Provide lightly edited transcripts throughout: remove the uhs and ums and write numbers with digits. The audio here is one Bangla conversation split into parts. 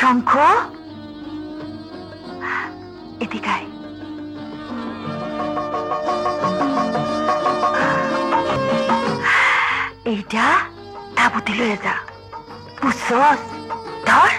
শঙ্খ, এদিকে আয়। এইটা তাবুতে লয়ে যা, বুঝছস? ধর।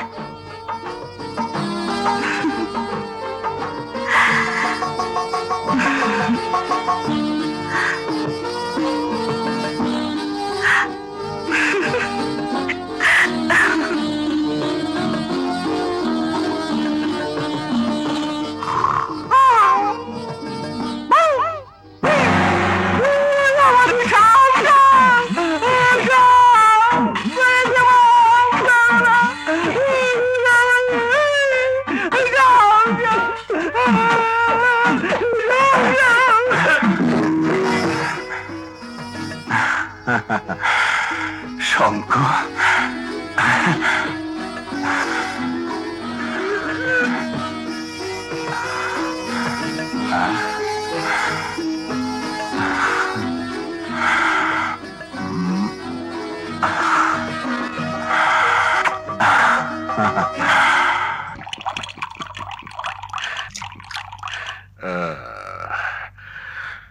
শঙ্খ,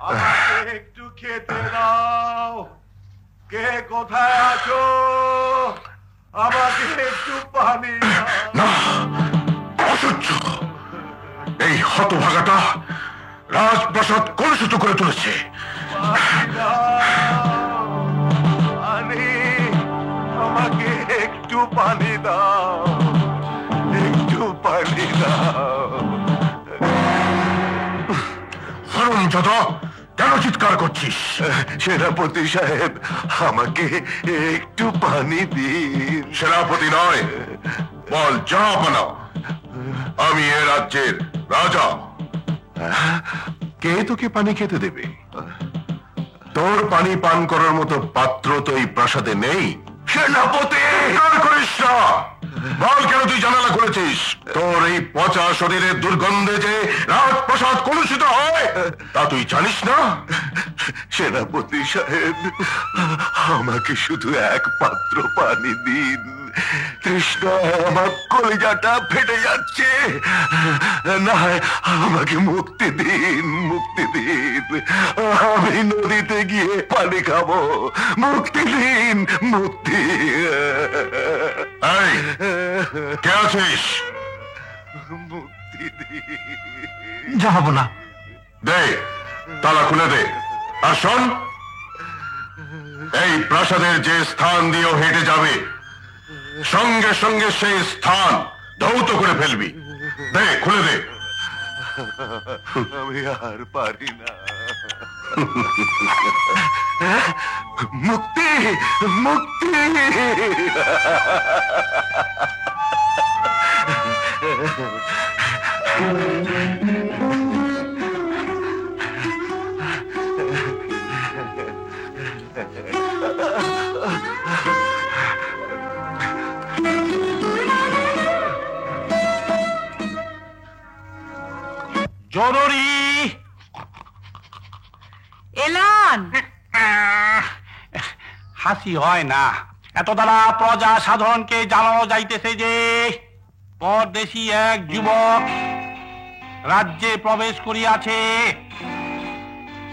আমাকে একটু খেতে দাও। কে কোথায় আছো? আমাকে একটু পানি দাও। না, অসহ্য! এই হতভাগাটা রাজপ্রাসাদ কলুষিত করে তুলেছে। পানি দাও, পানি। আমাকে একটু পানি দাও, একটু পানি দাও। হারামজাদা, কেন চিৎকার করছিস? সেনাপতি সাহেব, আমাকে একটু পানি দিন। সেনাপতি নয়, বল যা বানাও। আমি এ রাজ্যের রাজা। কে তোকে পানি খেতে দেবে? তোর পানি পান করার মতো পাত্র তো এই প্রাসাদে নেই। সেনাপতি! চিৎকার করিস না। বল, কেন তুই জানালা খুলেছিস? তোর এই পচা শরীরের দুর্গন্ধে যে রাজপ্রাসাদ কলুষিত হয় তা তুই জানিস না? সেনাপতি সাহেব, আমাকে শুধু এক পাত্র পানি দিন। তৃষ্ণায় আমার কলিজাটা ফেটে যাচ্ছে। না, আমাকে মুক্তি দিন, মুক্তি দিন। আমি নদীতে গিয়ে পানি খাবো। মুক্তি দিন, মুক্তি। এই, কে আছিস? মুক্তি দিন। যাব না। দে, তালা খুলে দে। আর শোন, এই প্রাসাদের যে স্থান দিয়েও হেঁটে যাবে, সঙ্গে সঙ্গে সেই স্থান ধৌত করে ফেলবি। দে, খুলে দে। আমি আর পারি না। মুক্তি, মুক্তি। জরুরি এলান, হাসি হয় না। এত দ্বারা প্রজা সাধারণকে জানানো যাইতেছে যে পরদেশী এক যুবক রাজ্যে প্রবেশ করিয়াছে।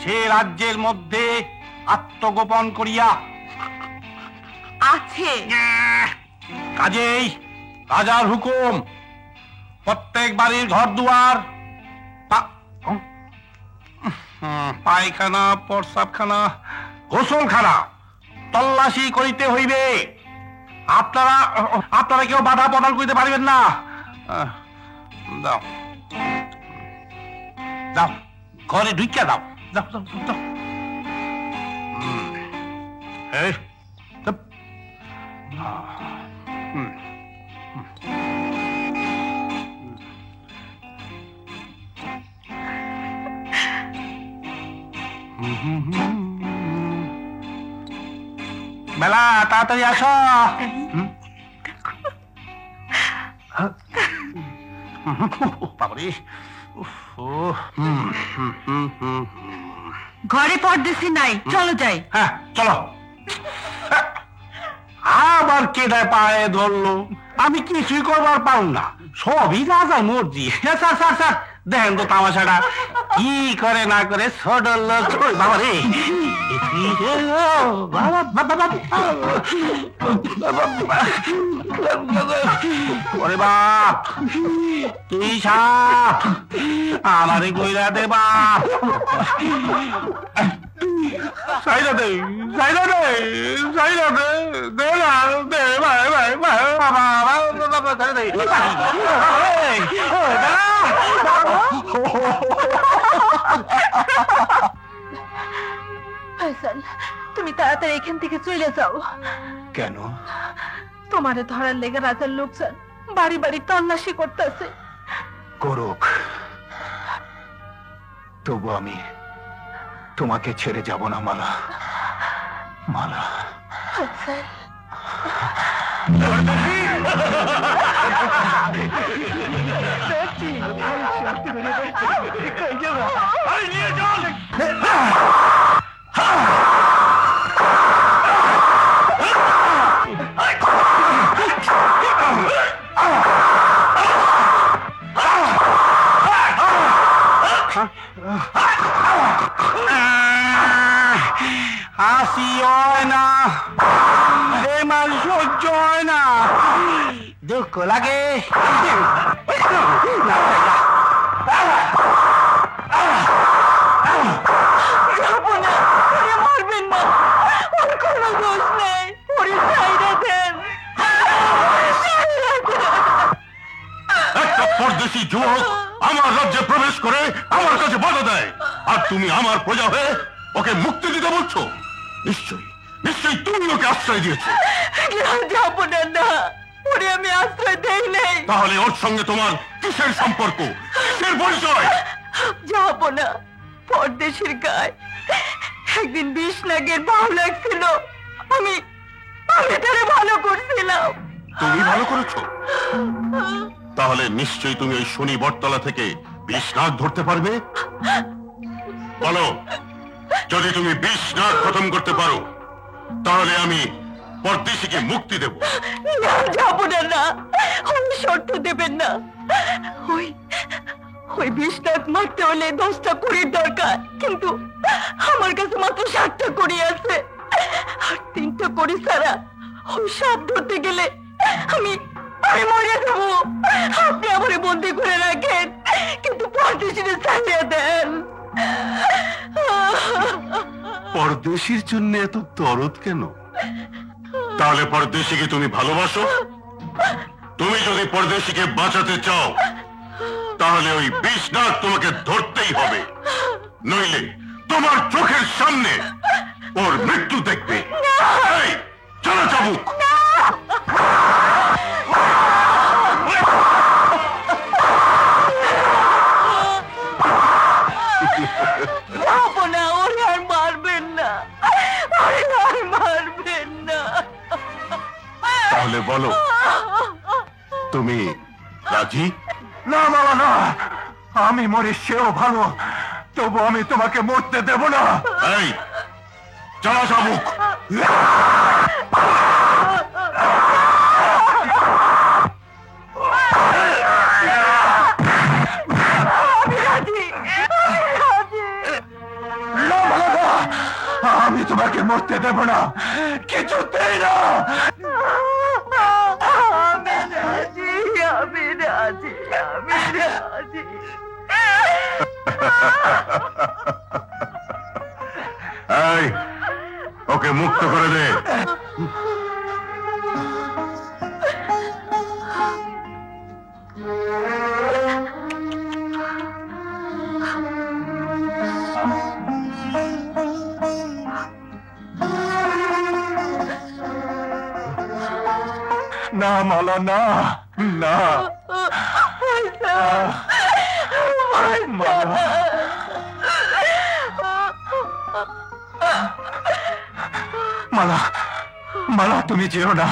সে রাজ্যের মধ্যে আত্মগোপন করিয়া আছে। কাজেই রাজার হুকুম, প্রত্যেক বাড়ির ঘর দুয়ার, পায়খানা, প্রস্রাবখানা, গোসলখানা তল্লাশি করিতে হইবে। আপনারা কেউ বাধা প্রদান করিতে পারিবেন না। দাও দাও, ঘরে ঢুকিয়া দাও। যাও যাও যাও। এই, চুপ। বেলা, তাড়াতাড়ি আসো। বাবারে, ঘরে পরদেশি নাই, চলো যাই। হ্যাঁ চলো। আবার কেডায় পায়ে ধরলো, আমি কিছুই করবার পারুম না, সবই রাজার মর্জি। স্যার স্যার স্যার দেখেন তো তামাশাটা কি করে না করে ছোট লোক। ওই বাবা রে, ওরে বাপ, তুই সাপ আমারে কইরা দে বাপ। সাইরা দে, সাইরা দে, সাইরা দে, দে না, দে ভাই ভাই ভাই বাবা বাবা সাইরা দে। ফয়সাল, তুমি তাড়াতাড়ি এখান থেকে চলে যাও। কেন? তোমারে ধরার লেগে রাজার লোকজন বাড়ি বাড়ি তল্লাশি করতেছে। করুক, তবু আমি তোমাকে ছেড়ে যাব না মালা। মালা, ফয়সাল, হাসি হয় না, এই মাল সহ্য হয় না, দুঃখ লাগে। যাবো না, ওরে মারবেন না, ওর কোনো দোষ নেই, ওরে ছাইড়া দেন। একটা পরদেশী যুবক আমার রাজ্যে প্রবেশ করে আমার কাছে বাধা দেয়, আর তুমি আমার প্রজা হয়ে ওকে মুক্তি দিতে বলছো? নিশ্চয়ই নিশ্চয়ই তুমি ওকে আশ্রয় দিয়েছো। যাবো না, না, ওরে আমি আশ্রয় দেই নাই। তাহলে ওর সঙ্গে তোমার কিসের সম্পর্ক, কিসের পরিচয়? যাবো না, পরদেশের গায়ে একদিন 20 নাগের ভালো লাগছিল, আমি আমি তারে ভালো করছিলাম। তুমি ভালো করেছো? তাহলে নিশ্চয়ই তুমি ওই শনি বটতলা থেকে 20 নাগ ধরতে পারবে। বলো, যদি তুমি 20 নাগ খতম করতে পারো তাহলে আমি পরদেশীকে মুক্তি দেব। না, যাবো না, না, ওই শর্ত দেবেন না। ওই ওই 20 নাগ মারতে হলে 10টা কুড়ির দরকার, কিন্তু আমার কাছে মাত্র 7টা কুড়ি আছে, আর 3টা কুড়ি ছাড়া ওই সাপ ধরতে গেলে আমি আমি মরে যাবো। আপনি আমারে বন্দি করে রাখেন, কিন্তু পরদেশীরে ছাড়িয়ে দেন। পরদেশীর জন্য এত দরদ কেন? তাহলে পরদেশীকে তুমি ভালোবাসো? তুমি যদি পরদেশীকে বাঁচাতে চাও তাহলে ওই 20 নাগ তোমাকে ধরতেই হবে, নইলে তোমার চোখের সামনে ওর মৃত্যু দেখবে। এই, চলো চাবুক। যাবো না, ওরে আর মারবেন না, ওরে আর মারবেন না। তাহলে বলো, তুমি রাজি? না মালা, না, আমি মরি সেও ভালো, তবু আমি তোমাকে মরতে দেব না। এই, চলো চাবুক। আমি রাজি, আমি রাজি। না মালা, না, আমি তোমাকে মরতে দেব না, কিছুতেই না। আমি রাজি, আমি রাজি, আমি রাজি। এই, ওকে মুক্ত করে দে। না মালা, না, না মালা, মালা, মালা, তুমি যেও না।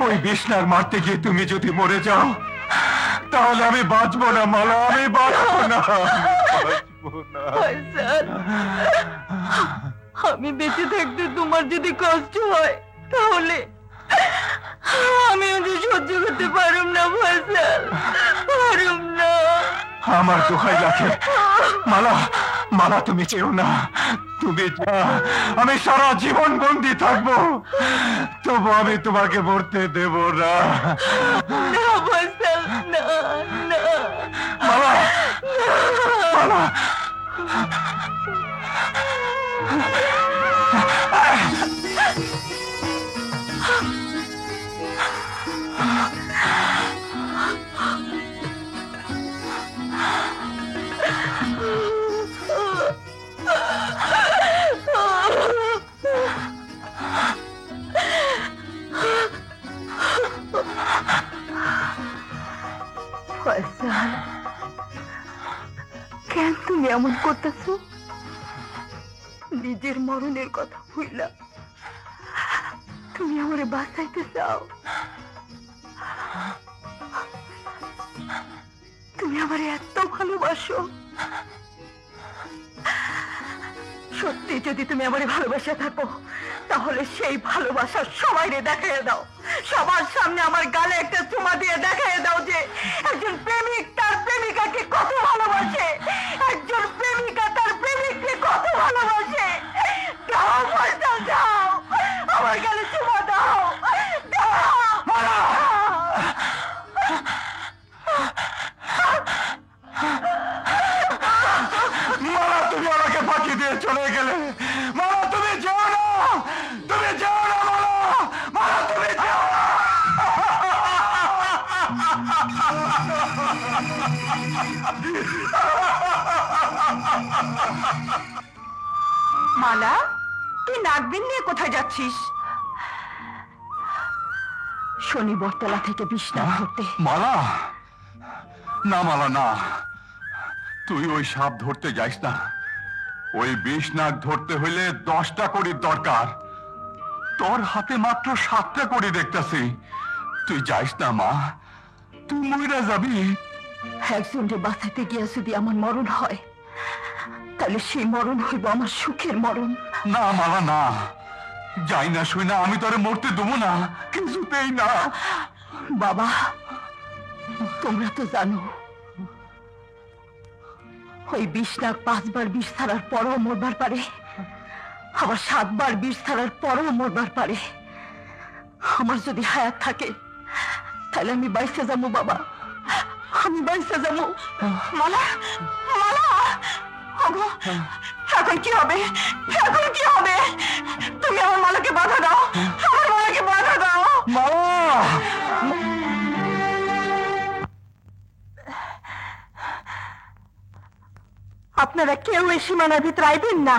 ওই বিষ্ণার মারতে গিয়ে তুমি যদি মরে যাও তাহলে আমি বাঁচবো না মালা, আমি বাঁচবো না, বাঁচবো না। ফয়সাল, আমি বেঁচে থাকতে তোমার যদি কষ্ট হয় তাহলে আমি ওদের সহ্য করতে পারুম না ফয়সাল, পারুম না। আমার দোহাই লাগে, মালা মালা তুমি চেও না, তুমি যা, আমি সারা জীবন বন্দি থাকবো, তবু আমি তোমাকে মরতে দেব না। না ফয়সাল, না না। মালা মালা ফয়সাল, কেন তুমি এমন করতেছো? নিজের মরণের কথা ভুইলা তুমি আমারে বাঁচাইতে চাও? তুমি আমারে এত ভালোবাসো? সত্যি যদি তুমি আমারে ভালোবাসা থাকো, তাহলে সেই ভালোবাসা সবাইরে দেখাইয়া দাও। সবার সামনে আমার গালে একটা চুমা দিয়ে দেখাইয়া দাও যে একজন প্রেমিক তার প্রেমিকাকে কত ভালোবাসে, একজন প্রেমিকা তার প্রেমিককে কত ভালোবাসে। যাও ফয়সাল, যাও, আমার গালে চুমা দাও, দাও। মালা তুমি আমাকে ফাঁকি দিয়ে চলে গেলে, মালা তুমি যেও না, তুমি যেও না, মালা মালা তুমি যেও না। মালা, তুই নাগবিন নিয়ে কোথায় যাচ্ছিস? শনি বটতলা থেকে বিষ্ণা ধরতে। মালা না, মালা না, তুই ওই সাপ ধরতে যাইস না। ওই বিষ নাগ ধরতে হইলে 10টা কড়ির দরকার, তোর হাতে মাত্র 7টা কড়ি দেখতেছি। তুই যাইস না মা, তুই মইরা যাবি। একজনকে বাঁচাতে গিয়া যদি আমার মরণ হয়, তাহলে সেই মরণ হইব আমার সুখের মরণ। না মালা না, যাই না, শুই না, আমি তোরে মরতে দেবো না, কিছুতেই না। বাবা, তোমরা তো জানো ওই 20 লাখ 5 বার বিষ ছাড়ার পরও মরবার পারে, আবার 7 বার বিষ ছাড়ার পরও মরবার পারে। আমার যদি হায়াত থাকে, তাহলে আমি বাইসে যাবো বাবা, আমি বাইসে যাবো। মালা, মালা, ওগো, এখন কি হবে? এখন কি হবে? তুমি আমার মালাকে বাধা দাও, আমার মালাকে বাধা দাও। মালা আপনারা কেউ এই সীমানার ভিতরে আইবেন না।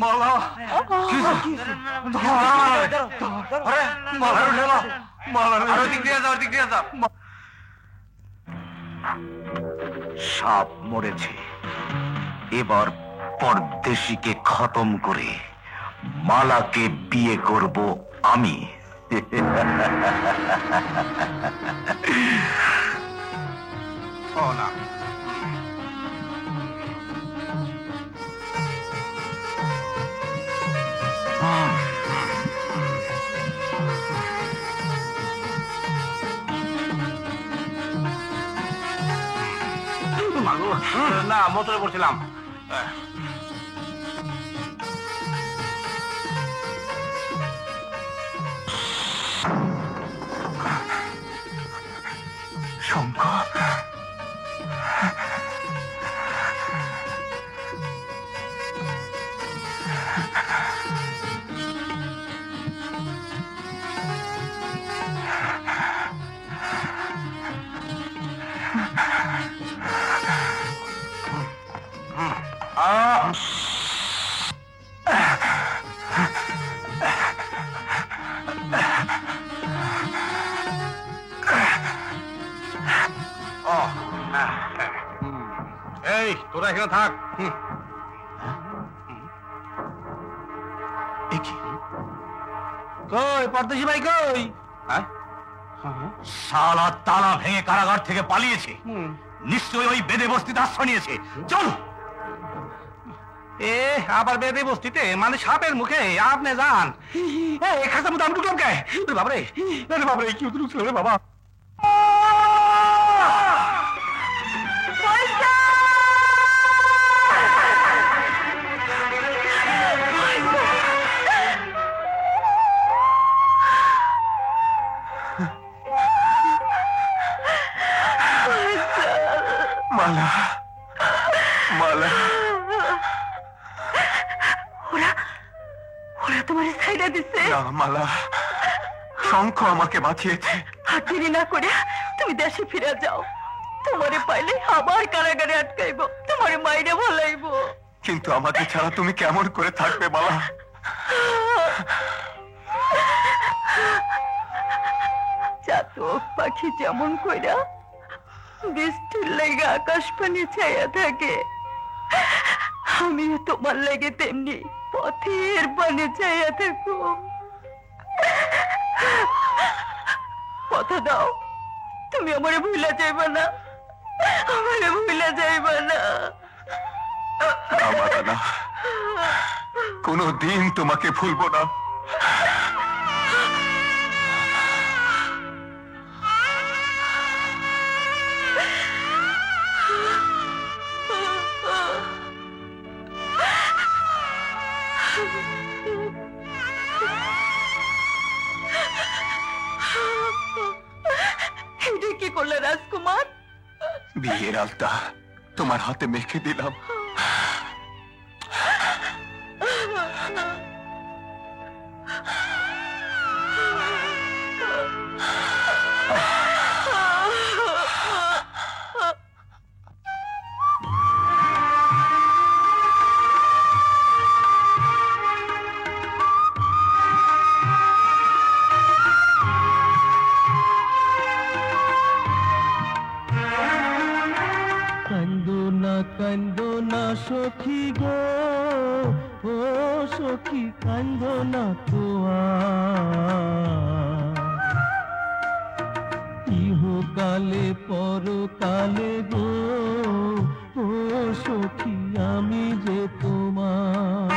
মালা সাপ মরেছে, এবার পরদেশিকে খতম করে মালাকে বিয়ে করব আমি। ও না, না মোটরে পড়ছিলাম। শঙ্খ, এই তোরা এখানে থাক। কই পরদেশি ভাই কই? শালা তালা ভেঙে কারাগার থেকে পালিয়েছে, নিশ্চয়ই ওই বেদে বস্তিতে আশ্রয় নিয়েছে। চল। এ আবার বেদে বস্তিতে, মানে সাপের মুখে আপনি যান। এই খাসা মতো আমি ঢুকলাম কে? বাবরে বাবরে, কি ঢুকছিল রে বাবা? মালা, মালা, ওরা ওরা তোমার ছাইড়া দিছে। না মালা, শঙ্খ আমাকে বাঁচিয়েছে। আর দেরি না করে তুমি দেশে ফিরে যাও। তোমারে পাইলে আবার কারাগারে আটকাইব, তোমারে মাইরে ভালাইব। কিন্তু আমাকে ছাড়া তুমি কেমন করে থাকবে মালা? চাতক পাখি যেমন কইরা বৃষ্টির লেগে আকাশ পানি ছায়া থাকে, আমিও তোমার লেগে তেমনি পথের পানি ছায়া থাকবো। কথা দাও, তুমি আমারে ভুলে যাইবা না, আমারে ভুলে যাইবা না। আমার না, কোনদিন তোমাকে ভুলবো না। এটা কি করলে রাজকুমার? বিয়ের আলতা তোমার হাতে মেখে দিলাম। কান্দো না সখী গো, ও সখী কান্দো না তো ইহকালে পরকালে গো, ও সখী আমি যে তোমার।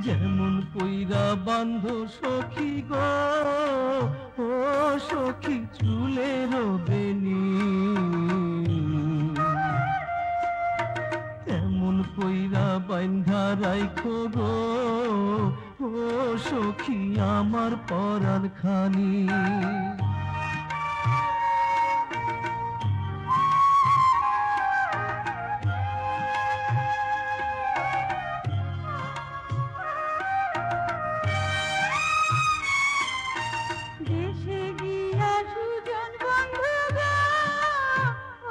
যেমন কইরা বান্ধ সখী গো, ও সখী চুলের বেনি এমন কইরা বাইন্ধা রাইখো গো ও সখী আমার পরাণ খানি দেশে গিয়া সুজন বন্ধু গো,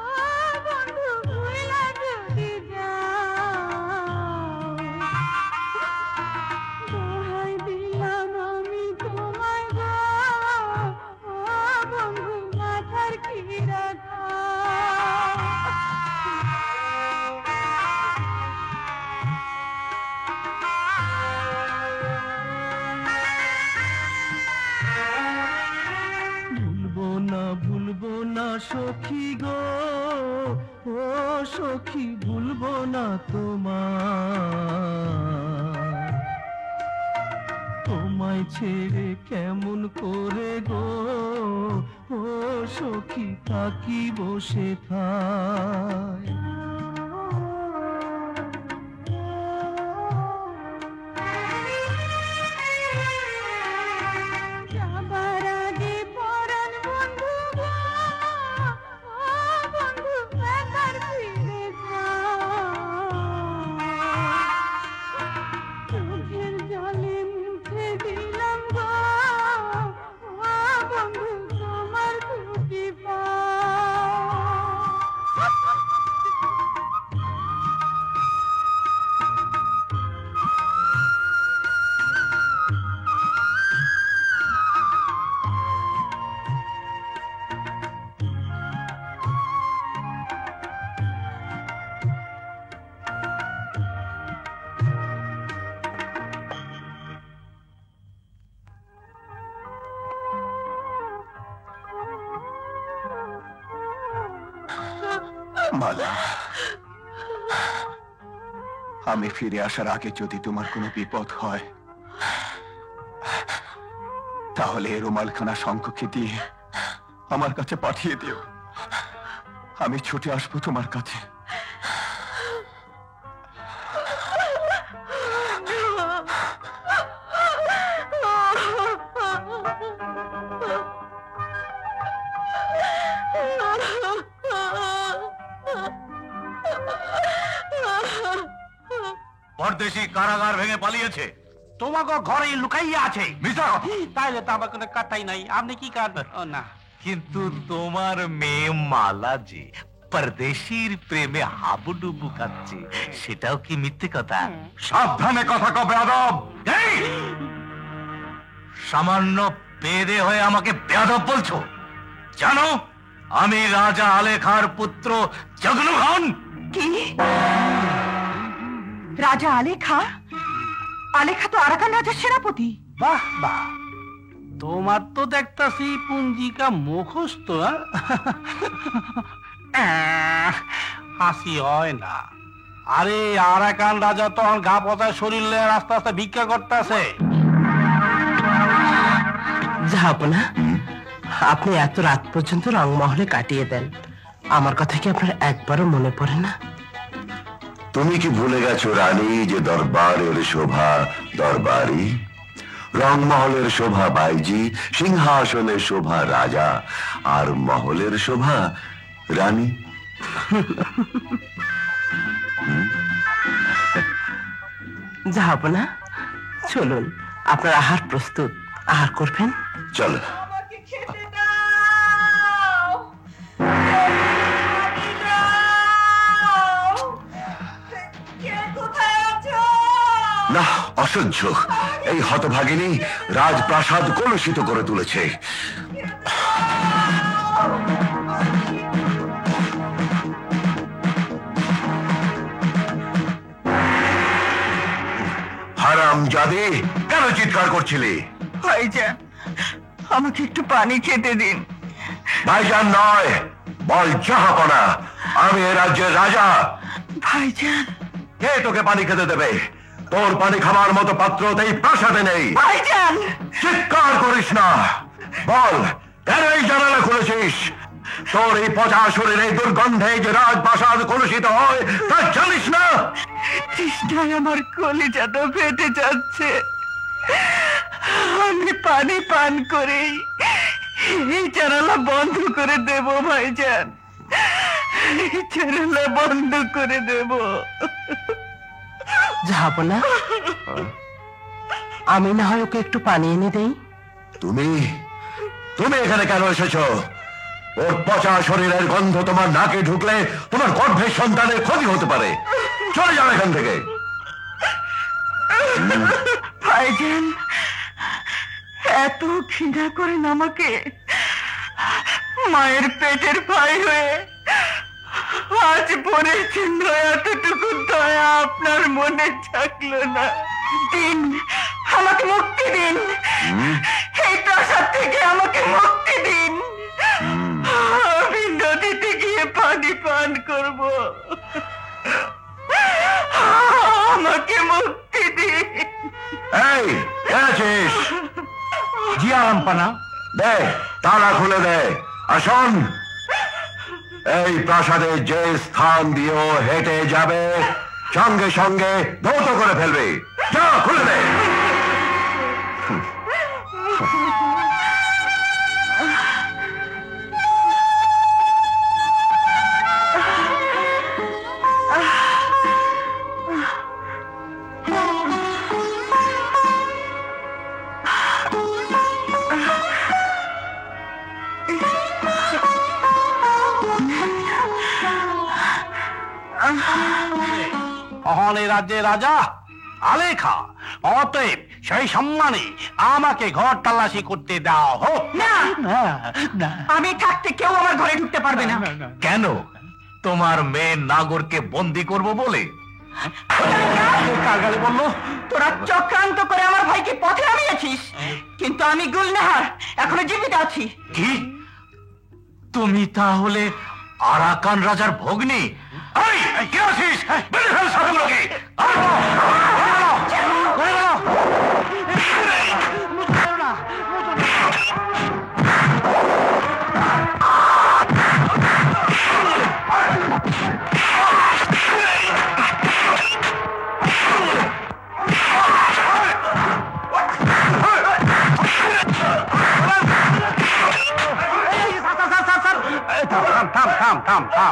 ও বন্ধু ভুইলা যদি যাও, দোহাই দিলাম আমি তোমায় গো, ও বন্ধু মাথার কিরা ভুলবো না সখী গো ও সখী ভুলবো না তোমায় ছেড়ে কেমন করে গো ও সখী থাকি বসে থাই যাবার আগে পরাণ বন্ধু গো, ও বন্ধু একবার ফিরে যাও, চোখের জলে মুছে দিলাম গো, ও বন্ধু তোমার দুটি পাও। মালা, আমি ফিরে আসার আগে যদি তোমার কোনো বিপদ হয় তাহলে এই রুমালখানা শঙ্খকে দিয়ে আমার কাছে পাঠিয়ে দিও। আমি ছুটে আসবো তোমার কাছে। পরদেশি কারাগার ভেঙে পালিয়েছে। তোমাকে ঘরে লুকাইয়া আছে। মিথ্যা কথা। তাইলে তো আমার কোনো কথাই নাই, আপনি কি কাটবেন? ও না, কিন্তু তোমার মেয়ে মালা যে পরদেশির প্রেমে হাবুডুবু খাচ্ছে, সেটাও কি মিথ্যে কথা? সাবধানে কথা কও বেয়াদব। এই! সামান্য বেদে হয়ে আমাকে বেয়াদব বলছো? জানো আমি রাজা আলে খাঁর পুত্র জগনু খান। কি? রাজা আলেখা? আলেখা তো আরাকান রাজার সেনাপতি। বাহ বাহ, তোমার তো দেখতাছি পুঞ্জিকা মুখস্থ। হাসি হয় না। আরে আরাকান রাজা তখন গা পচা শরীর লয়ে আস্তে আস্তে ভিক্ষা করতেছে। যাবনা, আপনি এত রাত পর্যন্ত রংমহলে কাটিয়ে দেন, আমার কথা কি আপনার একবারও মনে পড়ে না? তুমি কি ভুলে গেছো রানী যে দরবারের শোভা দরবারি, রংমহলের শোভা বাইজি, সিংহাসনের শোভা রাজা, আর মহলের শোভা রানী? যাবনা, চলুন, আপনার আহার প্রস্তুত, আহার করবেন। চলো। আমাকে খেতে দাও, পানি দাও। কে কোথায় আছো? না, অসহ্য। এই হতভাগিনী রাজপ্রাসাদ কলুষিত করে তুলেছে। হারামজাদে, কেন চিৎকার করছিলি? ভাইজান, আমাকে একটু পানি খেতে দিন। ভাইজান নয়, বল জাহাপনা। আমি এ রাজ্যের রাজা। ভাইজান, কে তোকে পানি খেতে দেবে? তোর পানি খাবার মতো পাত্র এই প্রাসাদে নেই। ভাইজান, চিৎকার করিস না। বল, কেন এই জানালা খুলেছিস? তোর এই পচা শরীরে দুর্গন্ধে যে রাজপ্রাসাদ কলুষিত হয় তা জানিস না? তৃষ্ণায় আমার কলিজাটা ফেটে যাচ্ছে। আমি পানি পান করেই এই জানালা বন্ধ করে দেব ভাইজান, এই জানালা বন্ধ করে দেব। যাব না? আমি না হয় ওকে একটু পানি এনে দেই। তুমি তুমি এখানে কেন এসেছো? ওর পচা শরীরের গন্ধ তোমার নাকে ঢুকলে তোমার গর্ভের সন্তানের ক্ষতি হতে পারে। চলে যাও এখান থেকে। ভাইজান, এত ঘৃণা করেন আমাকে? মায়ের পেটের ভাই হয়ে আজ বোনের জন্য এতটুকু দয়া আপনার মনে থাকলো না? দিন, আমাকে মুক্তি দিন, এই প্রাসাদ থেকে আমাকে মুক্তি দিন। আমি নদীতে গিয়ে পানি পান করব। আমাকে মুক্তি দিন। এই আছিস? জি আরামপানা। দে, তালা খুলে দে। আর শোন, এই প্রাসাদে যে স্থান দিয়েও হেঁটে যাবে সঙ্গে সঙ্গে ধৌত করে ফেলবে। যা, খুলে দে। অহন এই রাজ্যে রাজা আলেখা, অতএব সেই সম্মানে আমাকে ঘর তালাশি করতে দেওয়া হোক। না, আমি থাকতে কেউ আমার ঘরে ঢুকতে পারবে না। কেন? তোমার মেয়ে নাগরকে বন্দি করব বলে? কার গালে বললো? তোরা চক্রান্ত করে আমার ভাইকে পথে নামিয়েছিস, কিন্তু আমি গুলনাহার এখনো জীবিত আছি। কি? তুমি তাহলে আরাকান রাজার ভগ্নী? এই, কে আছিস? বের ফেল সবগুলোকে। থাম।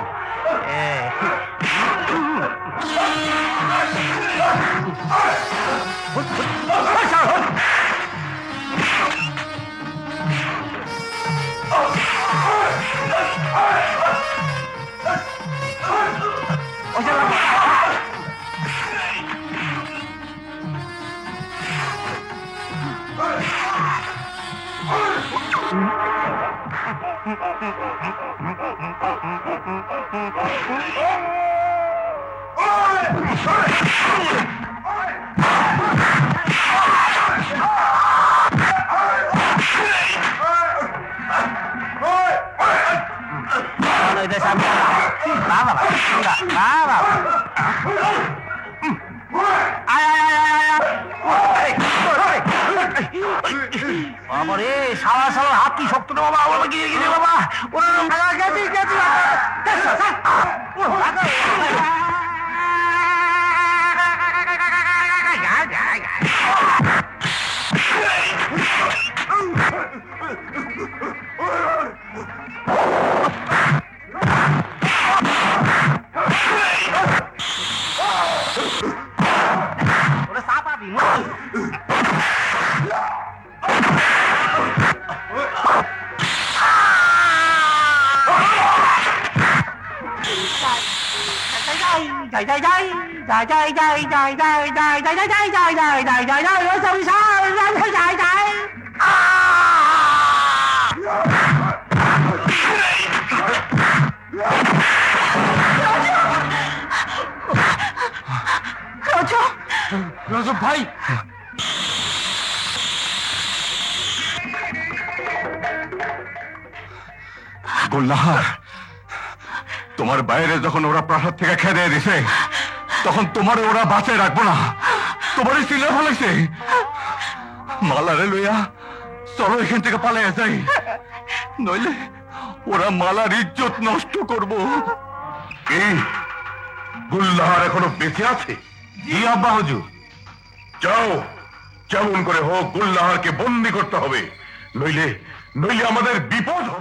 সারা সারা হাত কি শক্ত না বাবা, বাবা গিয়ে গিয়ে বাবা রাজব ভাই, গুলনাহার, তোমার বাইরে যখন ওরা প্রাসাদ থেকে খেয়ে দিছে তখন তোমার ওরা বাঁচায় রাখবো না, তোমারই সিলে ফেলেছে। মালারে লইয়া চলো এখান থেকে পালিয়ে যাই। নইলে ওরা মালার ইজ্জত নষ্ট করব। কি গুল্লাহার এখনো বেঁচে আছে? জি আব্বা হুজুর। যাও, যেমন করে হোক গুল্লাহারকে বন্দি করতে হবে, নইলে নইলে আমাদের বিপদ হবে।